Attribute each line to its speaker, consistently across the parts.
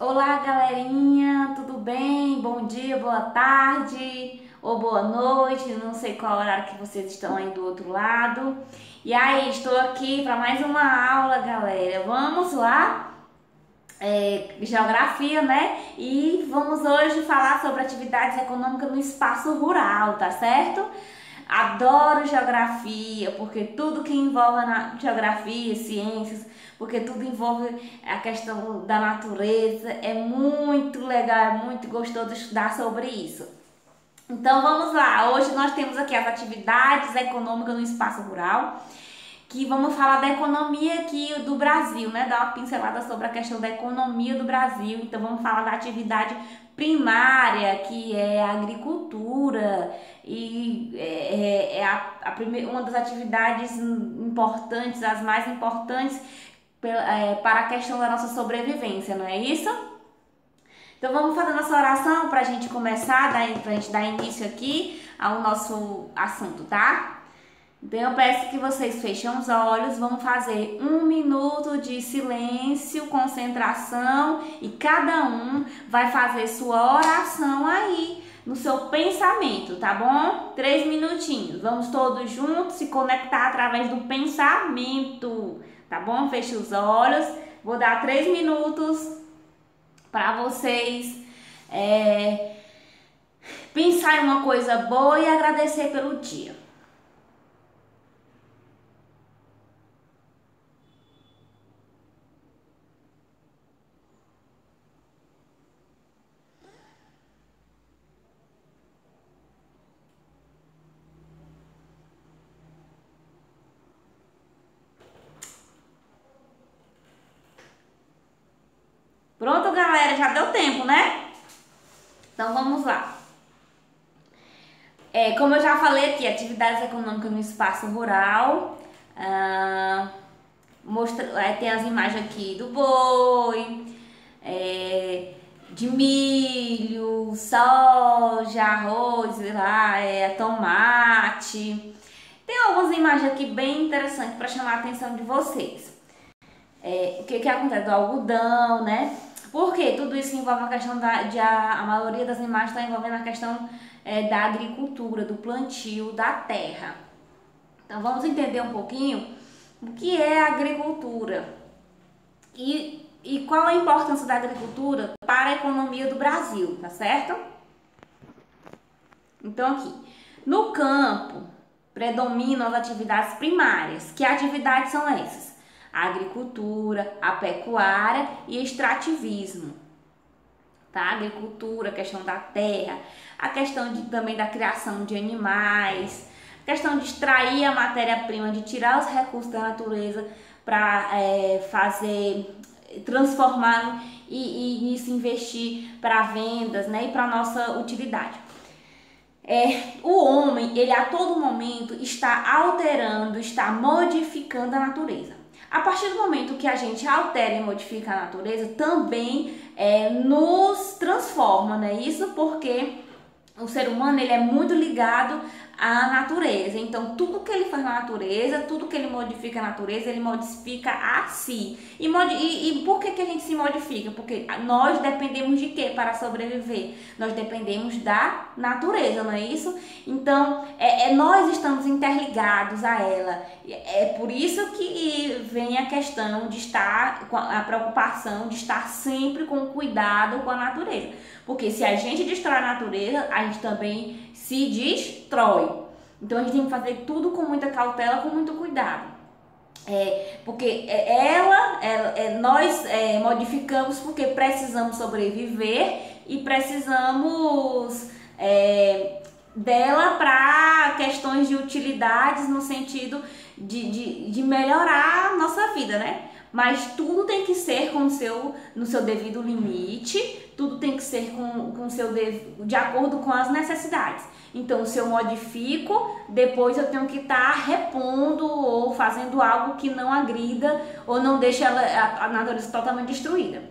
Speaker 1: Olá, galerinha, tudo bem? Bom dia, boa tarde ou boa noite, não sei qual horário que vocês estão aí do outro lado. E aí, estou aqui para mais uma aula, galera. Vamos lá? Geografia, né? E vamos hoje falar sobre atividades econômicas no espaço rural, tá certo? Adoro geografia, porque tudo que envolve na geografia, ciências, porque tudo envolve a questão da natureza, é muito legal, é muito gostoso estudar sobre isso. Então vamos lá, hoje nós temos aqui as atividades econômicas no espaço rural, que vamos falar da economia aqui do Brasil, né? Dar uma pincelada sobre a questão da economia do Brasil. Então vamos falar da atividade primária, que é a agricultura, e uma das atividades importantes, as mais importantes para a questão da nossa sobrevivência, não é isso? Então vamos fazer nossa oração para a gente começar, para a gente dar início aqui ao nosso assunto, tá? Então eu peço que vocês fechem os olhos, vamos fazer 1 minuto de silêncio, concentração e cada um vai fazer sua oração aí no seu pensamento, tá bom? 3 minutinhos, vamos todos juntos se conectar através do pensamento, tá bom? Feche os olhos, vou dar 3 minutos para vocês pensar em uma coisa boa e agradecer pelo dia. Pronto, galera, já deu tempo, né? Então vamos lá. Como eu já falei aqui, atividades econômicas no espaço rural. Tem as imagens aqui do boi, de milho, soja, arroz, lá, tomate. Tem algumas imagens aqui bem interessantes para chamar a atenção de vocês. O que acontece? Do algodão, né? Porque tudo isso envolve a questão a maioria das imagens está envolvendo a questão da agricultura, do plantio da terra. Então vamos entender um pouquinho o que é a agricultura e qual a importância da agricultura para a economia do Brasil, tá certo? Então aqui, no campo predominam as atividades primárias. Que atividades são essas? A agricultura, a pecuária e extrativismo, tá? A agricultura, a questão da terra, a questão também da criação de animais, a questão de extrair a matéria-prima, de tirar os recursos da natureza para transformar e nisso investir para vendas, né? E para nossa utilidade. O homem, ele a todo momento está alterando, está modificando a natureza. A partir do momento que a gente altera e modifica a natureza, também nos transforma, não é isso? Porque o ser humano, ele é muito ligado à natureza. Então, tudo que ele faz na natureza, tudo que ele modifica na natureza, ele modifica a si. E por que a gente se modifica? Porque nós dependemos de quê para sobreviver? Nós dependemos da natureza, não é isso? Então, nós estamos interligados a ela. É por isso que vem a questão de a preocupação de estar sempre com cuidado com a natureza. Porque se a gente destrói a natureza, a gente também se destrói. Então a gente tem que fazer tudo com muita cautela, com muito cuidado. Porque nós modificamos porque precisamos sobreviver e precisamos dela para questões de utilidades no sentido de melhorar a nossa vida, né? Mas tudo tem que ser no seu devido limite, tudo tem que ser de acordo com as necessidades. Então, se eu modifico, depois eu tenho que estar repondo ou fazendo algo que não agrida ou não deixe a natureza totalmente destruída.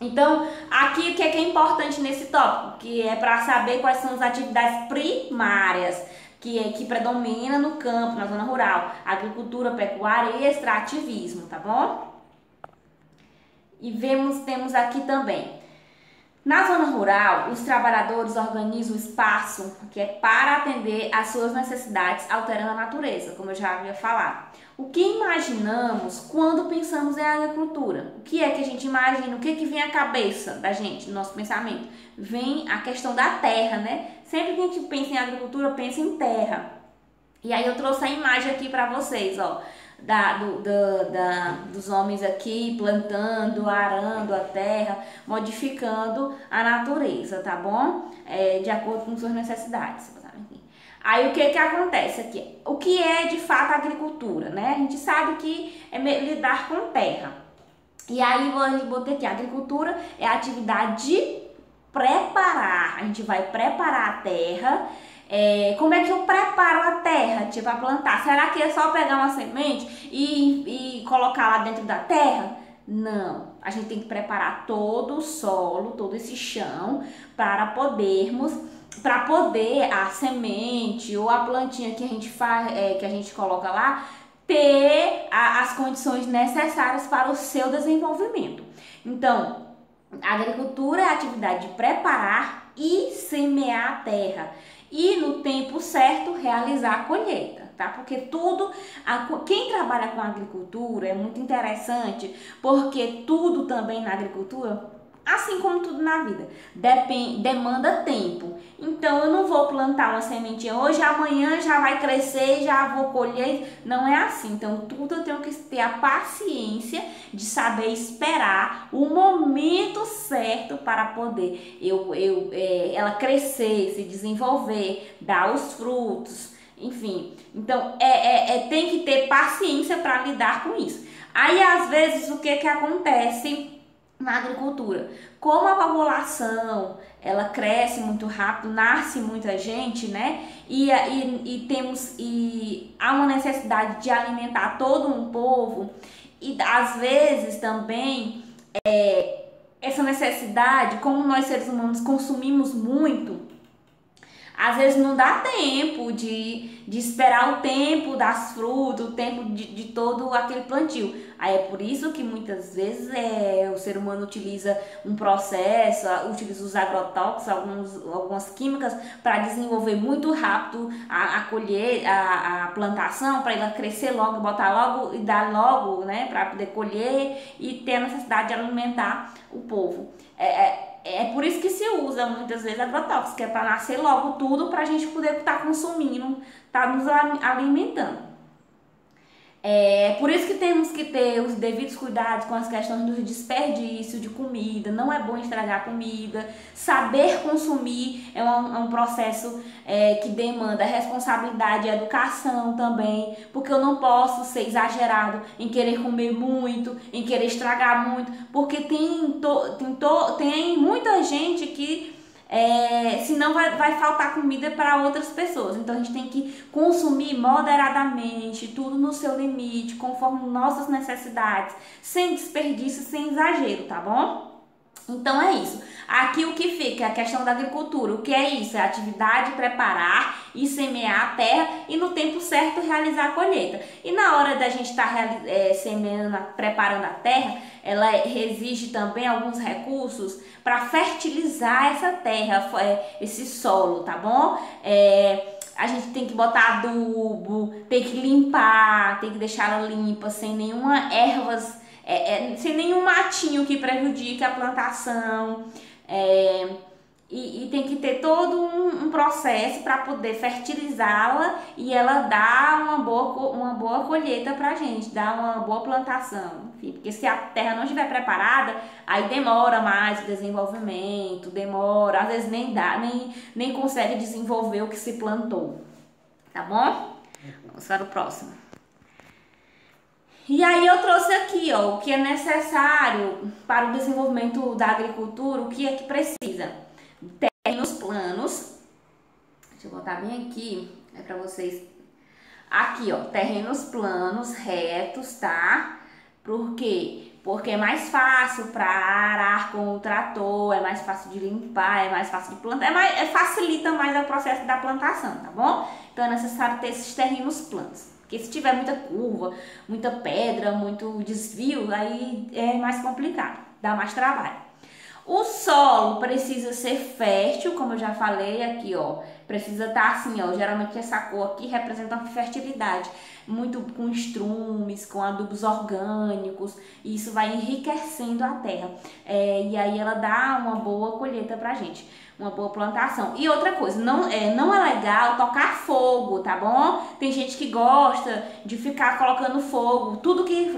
Speaker 1: Então, aqui o que é importante nesse tópico? Que é para saber quais são as atividades primárias que predomina no campo, na zona rural: agricultura, pecuária e extrativismo, tá bom? E temos aqui também. Na zona rural, os trabalhadores organizam o espaço que é para atender às suas necessidades, alterando a natureza, como eu já havia falado. O que imaginamos quando pensamos em agricultura? O que é que a gente imagina? O que é que vem à cabeça da gente, no nosso pensamento? Vem a questão da terra, né? Sempre que a gente pensa em agricultura, pensa em terra. E aí eu trouxe a imagem aqui para vocês, ó. Dos homens aqui plantando, arando a terra, modificando a natureza, tá bom? De acordo com suas necessidades. Aí o que que acontece aqui? O que é de fato a agricultura, né? A gente sabe que é lidar com terra. E aí eu botei aqui, a agricultura é a atividade de preparar. A gente vai preparar a terra. Como é que eu preparo a terra, tipo, para plantar? Será que é só pegar uma semente e colocar lá dentro da terra? Não, a gente tem que preparar todo o solo, todo esse chão para poder a semente ou a plantinha que a gente faz, que a gente coloca lá, ter as condições necessárias para o seu desenvolvimento. Então, a agricultura é a atividade de preparar e semear a terra e no tempo certo realizar a colheita, tá? Porque quem trabalha com agricultura é muito interessante, porque tudo também na agricultura, assim como tudo na vida, demanda tempo. Então eu não vou plantar uma sementinha hoje, amanhã já vai crescer, já vou colher. Não é assim. Então tudo eu tenho que ter a paciência de saber esperar o momento certo para poder ela crescer, se desenvolver, dar os frutos, enfim. Então tem que ter paciência para lidar com isso. Aí às vezes o que acontece na agricultura? Como a população ela cresce muito rápido, nasce muita gente, né? E há uma necessidade de alimentar todo um povo, e às vezes também essa necessidade, como nós seres humanos consumimos muito, às vezes não dá tempo de esperar o tempo das frutas, o tempo de todo aquele plantio. Aí é por isso que muitas vezes o ser humano utiliza um processo, utiliza os agrotóxicos, algumas químicas para desenvolver muito rápido a plantação, para ela crescer logo, botar logo e dar logo, né, para poder colher e ter a necessidade de alimentar o povo. É por isso que se usa muitas vezes agrotóxico, que é para nascer logo tudo, para a gente poder estar consumindo, estar nos alimentando. Por isso que temos que ter os devidos cuidados com as questões do desperdício de comida. Não é bom estragar comida. Saber consumir é um processo que demanda responsabilidade e educação também, porque eu não posso ser exagerado em querer comer muito, em querer estragar muito, porque tem muita gente que senão vai faltar comida para outras pessoas. Então a gente tem que consumir moderadamente, tudo no seu limite, conforme nossas necessidades, sem desperdício, sem exagero, tá bom? Então é isso. Aqui o que fica é a questão da agricultura. O que é isso? É a atividade de preparar e semear a terra e no tempo certo realizar a colheita. E na hora da gente estar semeando, preparando a terra, ela exige também alguns recursos para fertilizar essa terra, esse solo, tá bom? A gente tem que botar adubo, tem que limpar, tem que deixar ela limpa, sem nenhuma ervas, sem nenhum matinho que prejudique a plantação. E tem que ter todo um processo para poder fertilizá-la e ela dar uma boa colheita pra gente, dar uma boa plantação. Enfim, porque se a terra não estiver preparada, aí demora mais o desenvolvimento, demora, às vezes nem consegue desenvolver o que se plantou. Tá bom? Vamos para o próximo. E aí eu trouxe aqui, ó, o que é necessário para o desenvolvimento da agricultura, o que é que precisa. Terrenos planos, deixa eu botar bem aqui, para vocês. Aqui, ó, terrenos planos, retos, tá? Por quê? Porque é mais fácil para arar com o trator, é mais fácil de limpar, é mais fácil de plantar, facilita mais o processo da plantação, tá bom? Então é necessário ter esses terrenos planos. Porque se tiver muita curva, muita pedra, muito desvio, aí é mais complicado. dá mais trabalho. O solo precisa ser fértil, como eu já falei aqui, ó. Precisa estar assim, ó. Geralmente essa cor aqui representa uma fertilidade. Muito com estrumes, com adubos orgânicos. E isso vai enriquecendo a terra. E aí ela dá uma boa colheita pra gente. Uma boa plantação. E outra coisa, não é legal tocar fogo, tá bom? Tem gente que gosta de ficar colocando fogo, tudo que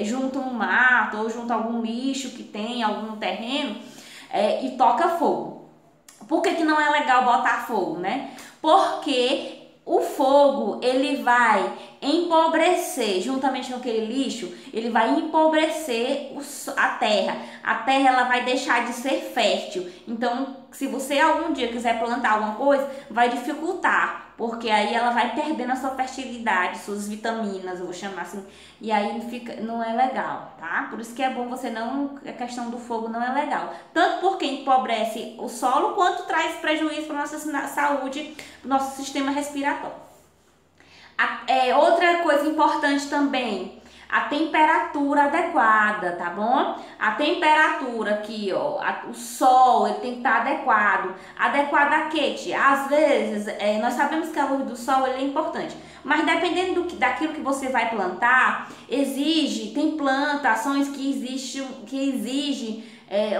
Speaker 1: junta um mato ou junta algum lixo que tem, algum terreno, e toca fogo. Por que não é legal botar fogo, né? Porque o fogo, ele vai empobrecer, juntamente com aquele lixo, ele vai empobrecer a terra. A terra, ela vai deixar de ser fértil. Então, se você algum dia quiser plantar alguma coisa, vai dificultar, porque aí ela vai perdendo a sua fertilidade, suas vitaminas, eu vou chamar assim, e aí não é legal, tá? Por isso que é bom você a questão do fogo não é legal. Tanto porque empobrece o solo, quanto traz prejuízo para nossa saúde, para o nosso sistema respiratório. Outra coisa importante também, a temperatura adequada, tá bom? A temperatura aqui, ó, o sol, ele tem que estar adequado. Adequado a quê, tia? Às vezes, nós sabemos que a luz do sol ele é importante, mas dependendo daquilo que você vai plantar, tem plantações que exigem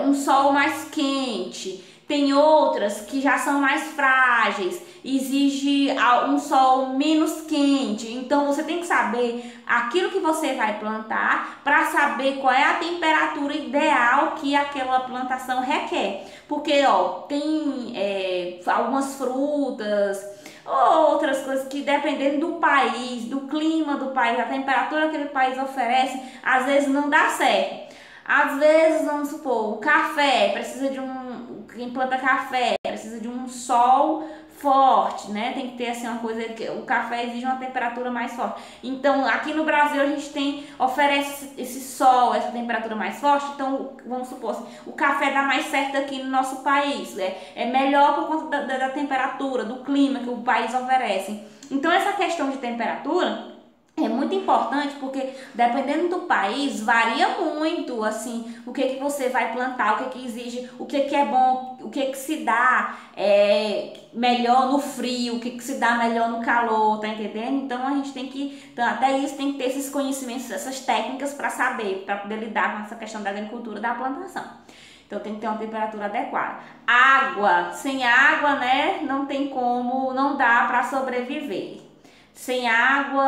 Speaker 1: um sol mais quente. Tem outras que já são mais frágeis, exige um sol menos quente. Então você tem que saber aquilo que você vai plantar para saber qual é a temperatura ideal que aquela plantação requer. Porque tem algumas frutas, outras coisas que dependendo do país, do clima do país, da temperatura que aquele país oferece, às vezes não dá certo. Às vezes, vamos supor, o café precisa quem planta café precisa de um sol forte, né? Tem que ter assim uma coisa que o café exige uma temperatura mais forte. Então, aqui no Brasil a gente oferece esse sol, essa temperatura mais forte. Então, vamos supor assim, o café dá mais certo aqui no nosso país, é melhor por conta da temperatura, do clima que o país oferece. Então, essa questão de temperatura é muito importante porque dependendo do país varia muito assim o que você vai plantar, o que exige, o que é bom, o que se dá melhor no frio, o que se dá melhor no calor, tá entendendo? Então a gente tem que, até isso tem que ter esses conhecimentos, essas técnicas para saber, para poder lidar com essa questão da agricultura, da plantação. Então tem que ter uma temperatura adequada. Água, sem água, né, não dá para sobreviver. Sem água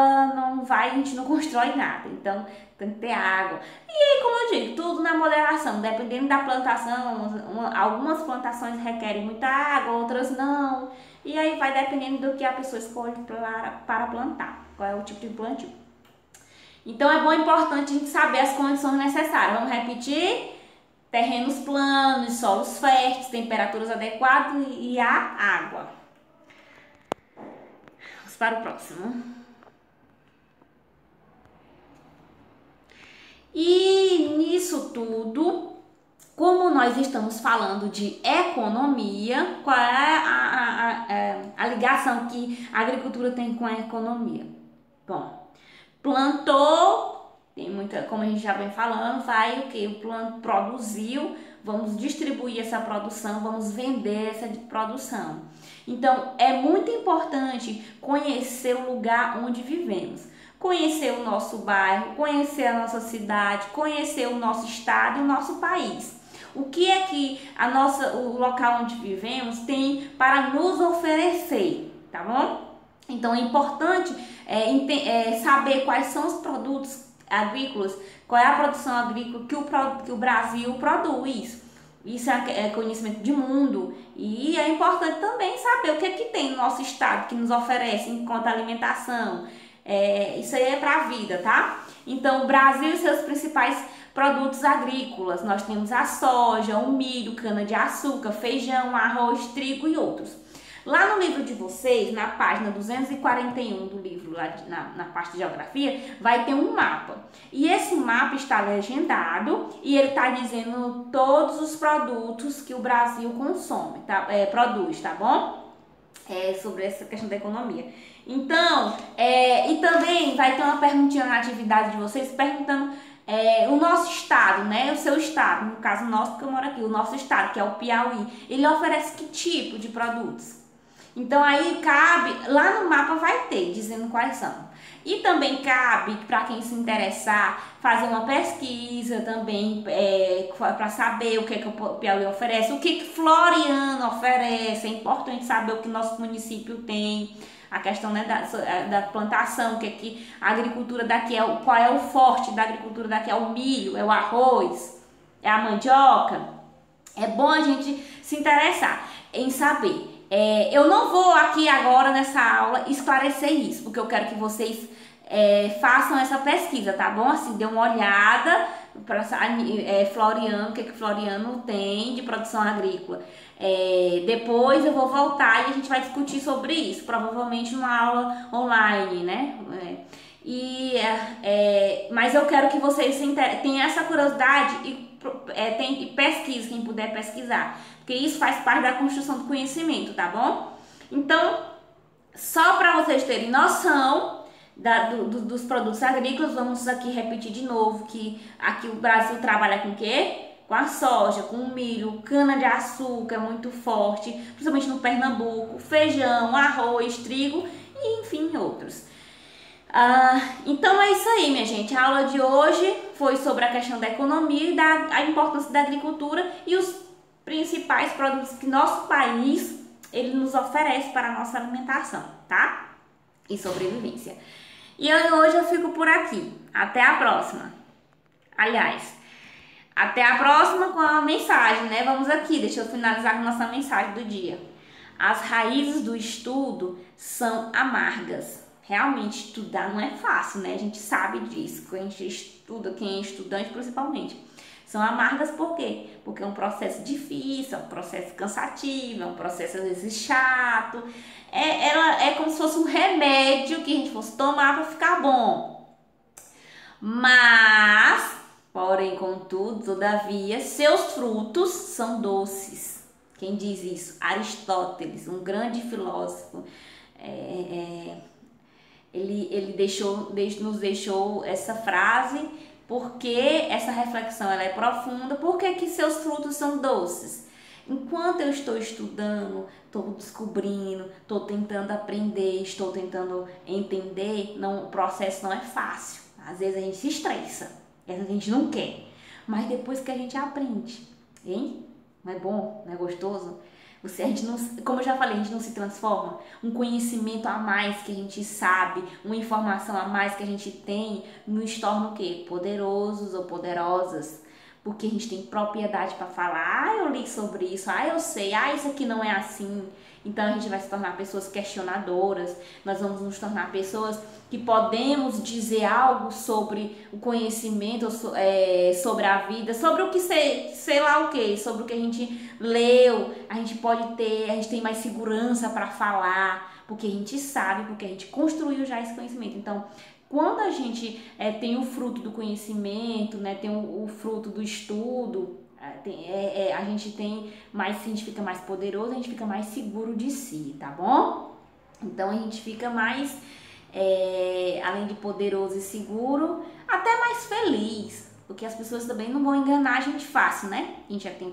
Speaker 1: a gente não constrói nada, então tem que ter água. E aí, como eu digo, tudo na moderação, dependendo da plantação, algumas plantações requerem muita água, outras não. E aí vai dependendo do que a pessoa escolhe para plantar, qual é o tipo de plantio. Então é importante a gente saber as condições necessárias. Vamos repetir? Terrenos planos, solos férteis, temperaturas adequadas e a água. Para o próximo. E nisso tudo, como nós estamos falando de economia, qual é a ligação que a agricultura tem com a economia? Bom, plantou, tem muita, como a gente já vem falando, vai o que? O plano produziu, vamos distribuir essa produção, vamos vender essa produção. Então, é muito importante conhecer o lugar onde vivemos, conhecer o nosso bairro, conhecer a nossa cidade, conhecer o nosso estado e o nosso país. O que é que o local onde vivemos tem para nos oferecer, tá bom? Então, é importante saber quais são os produtos agrícolas, qual é a produção agrícola que o Brasil produz. Isso é conhecimento de mundo e é importante também saber o que é que tem no nosso estado que nos oferece enquanto alimentação. Isso aí é para a vida, tá? Então, o Brasil e seus principais produtos agrícolas. Nós temos a soja, o milho, cana-de-açúcar, feijão, arroz, trigo e outros. Lá no livro de vocês, na página 241 do livro, lá na parte de geografia, vai ter um mapa. E esse mapa está legendado e ele está dizendo todos os produtos que o Brasil consome, produz, tá bom? Sobre essa questão da economia. Então, e também vai ter uma perguntinha na atividade de vocês perguntando o nosso estado, né? O seu estado, no caso nosso, porque eu moro aqui, o nosso estado, que é o Piauí, ele oferece que tipo de produtos? Então aí cabe, lá no mapa vai ter, dizendo quais são. E também cabe, para quem se interessar, fazer uma pesquisa também para saber o que o Piauí oferece, o que Floriano oferece. É importante saber o que nosso município tem, a questão, né, da plantação, o que a agricultura daqui é, qual é o forte da agricultura daqui, é o milho, é o arroz, é a mandioca. É bom a gente se interessar em saber. Eu não vou aqui agora nessa aula esclarecer isso, porque eu quero que vocês façam essa pesquisa, tá bom? Assim, dê uma olhada para Floriano, o que Floriano tem de produção agrícola. Depois eu vou voltar e a gente vai discutir sobre isso, provavelmente numa aula online, né? Mas eu quero que vocês tenham essa curiosidade e pesquise, quem puder pesquisar, porque isso faz parte da construção do conhecimento, tá bom? Então, só para vocês terem noção dos produtos agrícolas, vamos aqui repetir de novo que aqui o Brasil trabalha com o quê? Com a soja, com o milho, cana-de-açúcar é muito forte, principalmente no Pernambuco, feijão, arroz, trigo e enfim outros. Então é isso aí, minha gente. A aula de hoje foi sobre a questão da economia e a importância da agricultura e os principais produtos que nosso país ele nos oferece para a nossa alimentação, tá? E sobrevivência. E hoje eu fico por aqui. Até a próxima. Aliás, até a próxima com a mensagem, né? Vamos aqui, deixa eu finalizar com a nossa mensagem do dia. As raízes do estudo são amargas. Realmente estudar não é fácil, né? A gente sabe disso, quando a gente estuda, quem é estudante principalmente. São amargas por quê? Porque é um processo difícil, é um processo cansativo, é um processo às vezes chato. É como se fosse um remédio que a gente fosse tomar para ficar bom. Mas, porém, contudo, todavia, seus frutos são doces. Quem diz isso? Aristóteles, um grande filósofo. Ele nos deixou essa frase, porque essa reflexão ela é profunda. Por que seus frutos são doces? Enquanto eu estou estudando, estou descobrindo, estou tentando aprender, estou tentando entender, o processo não é fácil. Às vezes a gente se estressa, às vezes a gente não quer, mas depois que a gente aprende, hein? Não é bom? Não é gostoso? A gente não, como eu já falei, a gente não se transforma. Um conhecimento a mais que a gente sabe, uma informação a mais que a gente tem, nos torna o quê? Poderosos ou poderosas. Porque a gente tem propriedade para falar, eu li sobre isso, eu sei, isso aqui não é assim. Então a gente vai se tornar pessoas questionadoras, nós vamos nos tornar pessoas que podemos dizer algo sobre o conhecimento, sobre a vida, sobre o que sei lá o que, sobre o que a gente leu, a gente tem mais segurança para falar, porque a gente sabe, porque a gente construiu já esse conhecimento. Então, quando a gente tem o fruto do conhecimento, né, tem o fruto do estudo, a gente fica mais poderoso, a gente fica mais seguro de si, tá bom? Então a gente fica mais, além de poderoso e seguro, até mais feliz, porque as pessoas também não vão enganar a gente fácil, né? A gente já tem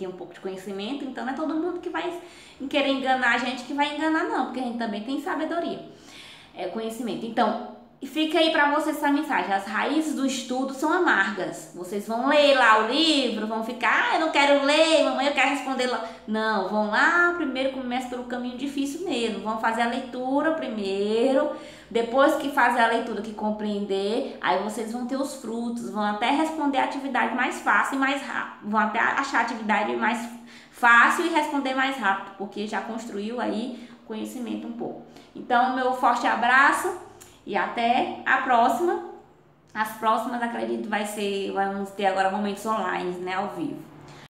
Speaker 1: um pouco de conhecimento, então não é todo mundo que vai querer enganar a gente que vai enganar não, porque a gente também tem sabedoria, conhecimento. Então, e fica aí para vocês essa mensagem. As raízes do estudo são amargas. Vocês vão ler lá o livro, vão ficar, eu não quero ler, mamãe, eu quero responder lá. Não, vão lá, primeiro começa pelo caminho difícil mesmo. Vão fazer a leitura primeiro. Depois que fazer a leitura, que compreender, aí vocês vão ter os frutos, vão até responder a atividade mais fácil e mais rápido. Vão até achar a atividade mais fácil e responder mais rápido, porque já construiu aí conhecimento um pouco. Então, meu forte abraço. E até a próxima. As próximas, acredito, vamos ter agora momentos online, né, ao vivo.